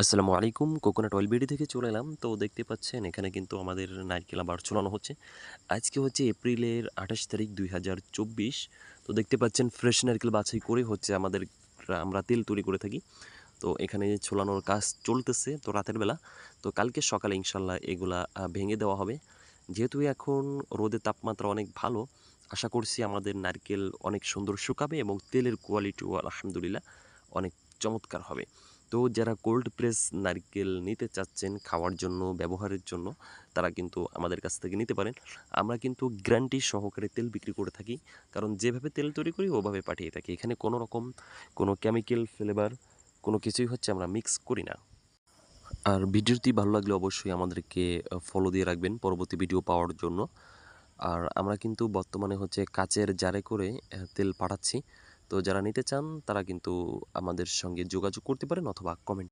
আসসালামু আলাইকুম। Coconut oil BD থেকে চলে এলাম। তো দেখতে পাচ্ছেন এখানে কিন্তু আমাদের নারকেল আবার চুলানো হচ্ছে। আজকে হচ্ছে এপ্রিলের ২৮ তারিখ ২০২৪। তো দেখতে পাচ্ছেন ফ্রেশ নারকেল বাছাই করে হচ্ছে আমরা তেল তৈরি করে থাকি। তো এখানে ছোলানোর কাজ চলতেছে তো রাতের বেলা। তো কালকে সকালে ইনশাল্লাহ এগুলা ভেঙে দেওয়া হবে। যেহেতু এখন রোদের তাপমাত্রা অনেক ভালো, আশা করছি আমাদের নারকেল অনেক সুন্দর শুকাবে এবং তেলের কোয়ালিটিও আলহামদুলিল্লাহ অনেক চমৎকার হবে। তো যারা কোল্ড প্রেস নারকেল নিতে চাচ্ছেন খাওয়ার জন্য, ব্যবহারের জন্য, তারা কিন্তু আমাদের কাছ থেকে নিতে পারেন। আমরা কিন্তু গ্যারান্টি সহকারে তেল বিক্রি করে থাকি। কারণ যেভাবে তেল তৈরি করি ওভাবে পাঠিয়ে থাকি। এখানে কোনো রকম কোনো কেমিক্যাল ফ্লেভার কোনো কিছুই হচ্ছে আমরা মিক্স করি না। আর ভিডিওটি ভালো লাগলে অবশ্যই আমাদেরকে ফলো দিয়ে রাখবেন পরবর্তী ভিডিও পাওয়ার জন্য। আর আমরা কিন্তু বর্তমানে হচ্ছে কাচের জারে করে তেল পাঠাচ্ছি। তো যারা নিতে চান তারা কিন্তু আমাদের সঙ্গে যোগাযোগ করতে পারেন অথবা কমেন্ট